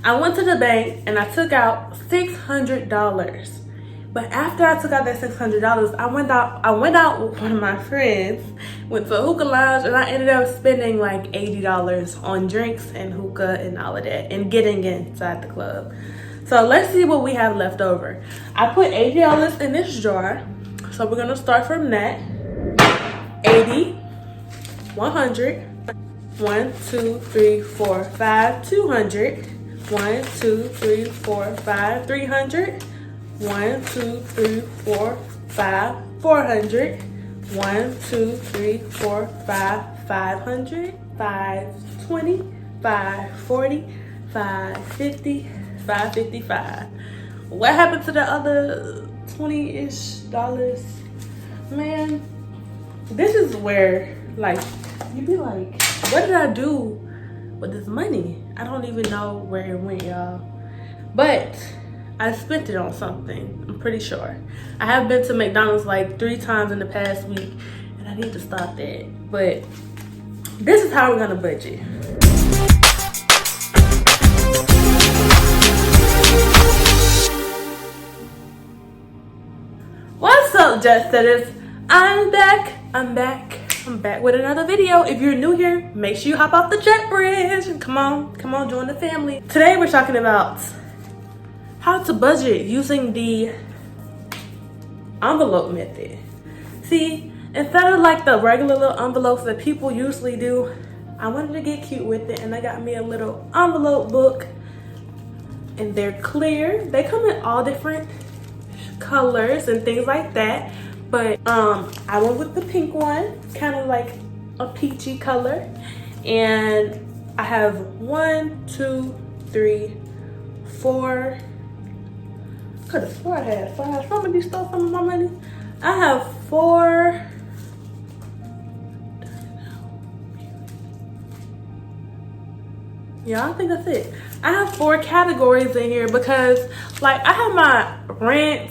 I went to the bank and I took out $600. But after I took out that $600, I went out with one of my friends, went to a hookah lounge, and I ended up spending like $80 on drinks and hookah and all of that, and getting inside the club. So let's see what we have left over. I put $80 in this jar, so we're gonna start from that. 80, 100, 1, 2, 3, 4, 5, 200, 1, 2, 3, 4, 5, 300. 1, 2, 3, 4, 5, 400. 1, 2, 3, 4, 5, 500. 520, 540, 550, 555. What happened to the other 20-ish dollars? Man, this is where like you be like, what did I do with this money? I don't even know where it went, y'all. But I spent it on something, I'm pretty sure. I have been to McDonald's like 3 times in the past week, and I need to stop that. But this is how we're gonna budget. What's up, Jet Setters? I'm back with another video. If you're new here, make sure you hop off the jet bridge and come on, join the family. Today we're talking about how to budget using the envelope method. See, instead of like the regular little envelopes that people usually do, I wanted to get cute with it, and I got me a little envelope book, and they're clear. They come in all different colors and things like that, but I went with the pink one, kind of like a peachy color, and I have 1, 2, 3, 4. Could have swore I had 5. Somebody stole some of my money. I have 4. Yeah, I think that's it. I have 4 categories in here because, like, I have my rent,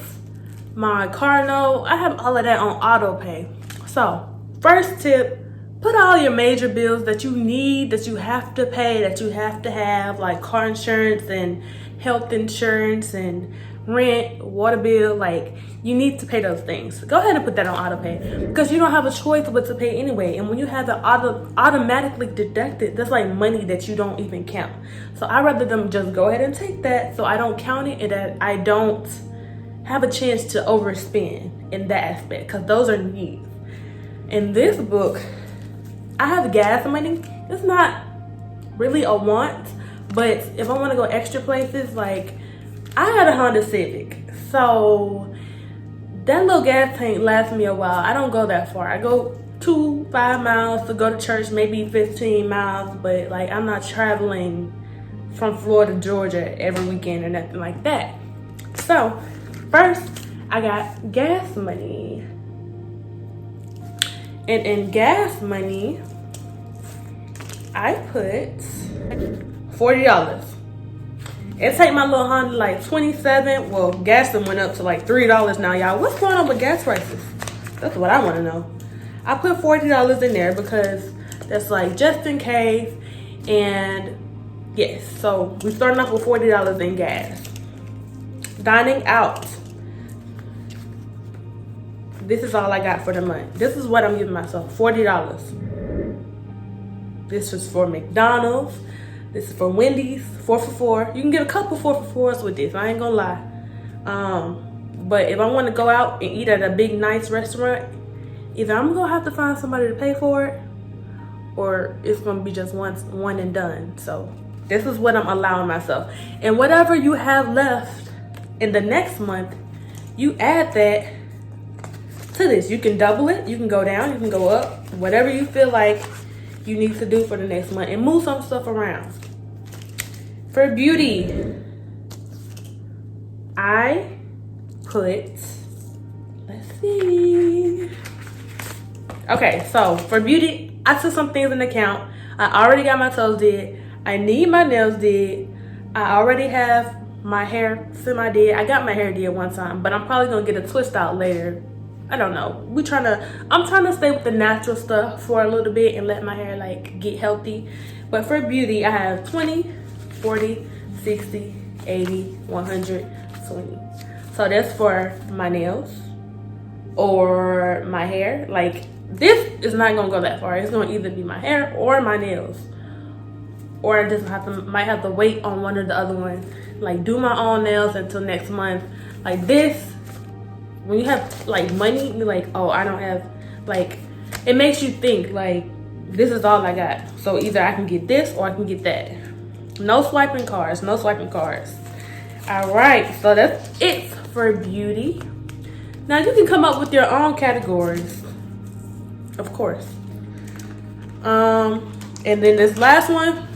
my car note, I have all of that on auto pay. So, first tip, put all your major bills that you need, that you have to pay, that you have to have, like car insurance and health insurance and rent, water bill, like you need to pay those things. Go ahead and put that on auto pay because you don't have a choice but to pay anyway. And when you have it automatically deducted, that's like money that you don't even count. So I'd rather them just go ahead and take that so I don't count it and that I don't have a chance to overspend in that aspect, because those are needs. In this book, I have gas money. It's not really a want, but if I want to go extra places, like I had a Honda Civic, so that little gas tank lasts me a while. I don't go that far. I go 5 miles to go to church, maybe 15 miles, but like I'm not traveling from Florida to Georgia every weekend or nothing like that. So first, I got gas money. And in gas money, I put $40. It take my little Honda like 27. Well, gas done went up to like $3 now, y'all. What's going on with gas prices? That's what I want to know. I put $40 in there because that's like just in case. And yes, so we starting off with $40 in gas. Dining out. This is all I got for the month. This is what I'm giving myself, $40. This is for McDonald's. This is for Wendy's, 4 for $4. You can get a couple 4 for $4s with this, I ain't gonna lie. But if I wanna go out and eat at a big, nice restaurant, either I'm gonna have to find somebody to pay for it, or it's gonna be just one and done. So this is what I'm allowing myself. And whatever you have left in the next month, you add that to this. You can double it, you can go down, you can go up, whatever you feel like you need to do for the next month, and move some stuff around. For beauty, I put, let's see. Okay, so for beauty, I took some things into account. I already got my toes did. I need my nails did. I already have my hair semi-did. I got my hair did one time, but I'm probably gonna get a twist out later. I don't know. I'm trying to stay with the natural stuff for a little bit and let my hair like get healthy. But for beauty, I have 20, 40, 60, 80, 120. So that's for my nails or my hair. Like, this is not gonna go that far. It's gonna either be my hair or my nails, or I just might have to wait on one or the other one. Like, do my own nails until next month. Like, this, when you have like money, you're like, oh, I don't have, like, it makes you think like, this is all I got. So either I can get this or I can get that. No swiping cards, no swiping cards. All right, so that's it for beauty. Now you can come up with your own categories, of course. And then this last one,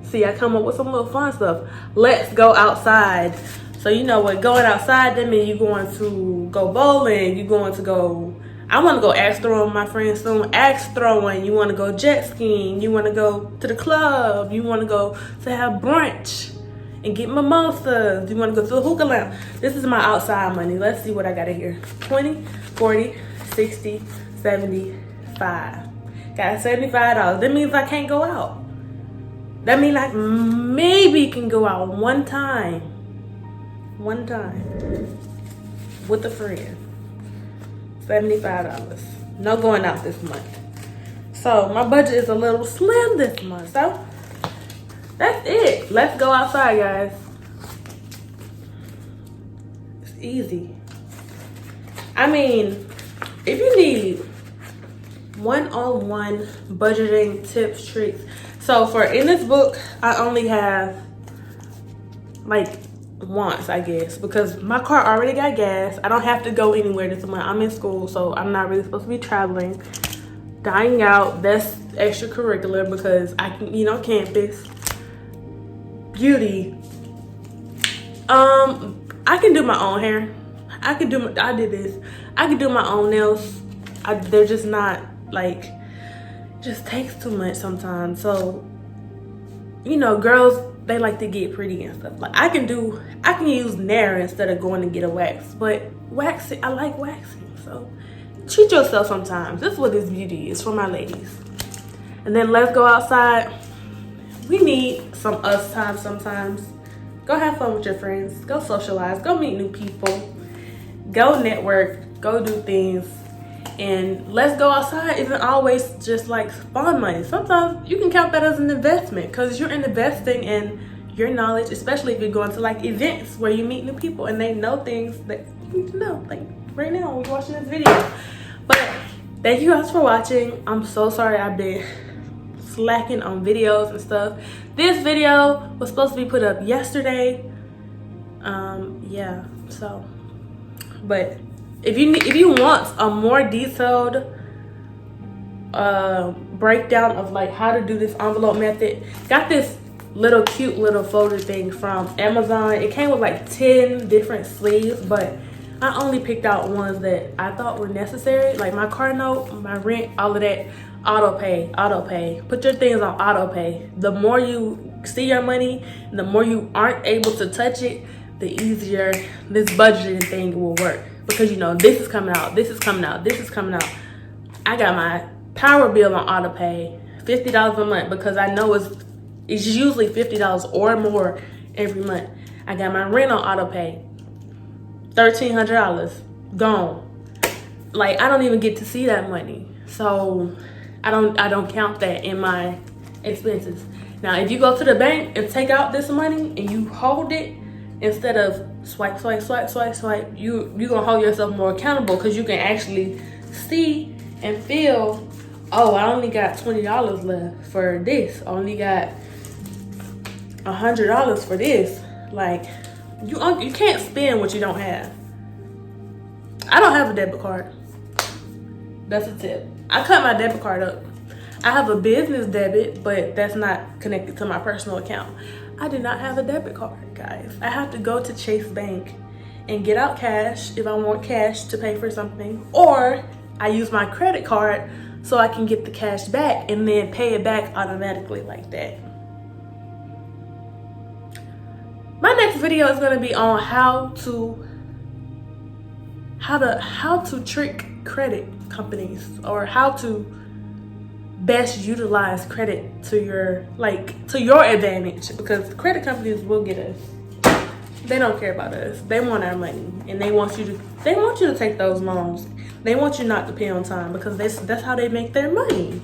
see, I come up with some little fun stuff. Let's go outside. So you know what, going outside, that means you're going to go bowling, you're going to go, I want to go axe throwing with my friends soon. Axe throwing, you want to go jet skiing, you want to go to the club, you want to go to have brunch and get mimosas, you want to go to the hookah lounge. This is my outside money. Let's see what I got in here. 20, 40, 60, 75. Got $75. That means I can't go out. That means I maybe can go out one time with a friend. $75. No going out this month. So my budget is a little slim this month. So that's it. Let's go outside, guys. It's easy. I mean, if you need one-on-one budgeting tips, tricks. So for in this book, I only have like once, I guess, because my car already got gas. I don't have to go anywhere this month. I'm in school, so I'm not really supposed to be traveling. Dining out, that's extracurricular because I can, you know, campus. Beauty. I can do my own hair. I did this. I can do my own nails. They're just not like, just takes too much sometimes. So, you know, girls, they like to get pretty and stuff. Like, I can use Nair instead of going to get a wax. But waxing, I like waxing. So treat yourself sometimes. This is what this beauty is for my ladies. And then let's go outside. We need some us time sometimes. Go have fun with your friends. Go socialize. Go meet new people. Go network. Go do things. And let's go outside isn't always just like fun money. Sometimes you can count that as an investment because you're investing in your knowledge, especially if you're going to like events where you meet new people and they know things that you need to know. Like right now, we're watching this video. But thank you guys for watching. I'm so sorry I've been slacking on videos and stuff. This video was supposed to be put up yesterday. Yeah, so, but if you want a more detailed breakdown of like how to do this envelope method, got this little cute little folder thing from Amazon. It came with like 10 different sleeves, but I only picked out ones that I thought were necessary, like my car note, my rent, all of that. Auto pay. Put your things on auto pay. The more you see your money, the more you aren't able to touch it, the easier this budgeting thing will work. Because you know, this is coming out, this is coming out, this is coming out. I got my power bill on auto pay, $50 a month, because I know it's usually $50 or more every month. I got my rent on auto pay, $1,300 gone. Like, I don't even get to see that money, so I don't count that in my expenses. Now, if you go to the bank and take out this money and you hold it instead of swipe, you gonna hold yourself more accountable because you can actually see and feel, oh, I only got $20 left for this. I only got $100 for this. Like, you can't spend what you don't have. I don't have a debit card. That's a tip. I cut my debit card up. I have a business debit, but that's not connected to my personal account. I do not have a debit card, guys. I have to go to Chase Bank and get out cash if I want cash to pay for something, or I use my credit card so I can get the cash back and then pay it back automatically like that. My next video is going to be on how to trick credit companies, or how to best utilize credit to your advantage, because credit companies will get us. They don't care about us. They want our money, and they want you to take those loans. They want you not to pay on time, because that's how they make their money.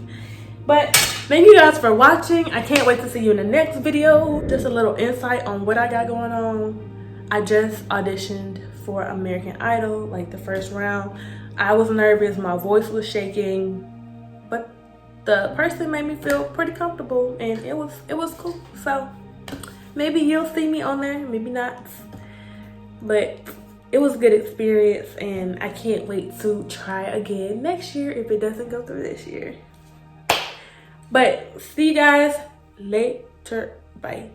But thank you guys for watching. I can't wait to see you in the next video. Just a little insight on what I got going on. I just auditioned for American Idol, like the first round. I was nervous, my voice was shaking, but the person made me feel pretty comfortable, and it was cool. So maybe you'll see me on there, maybe not, but it was a good experience, and I can't wait to try again next year if it doesn't go through this year. But see you guys later. Bye.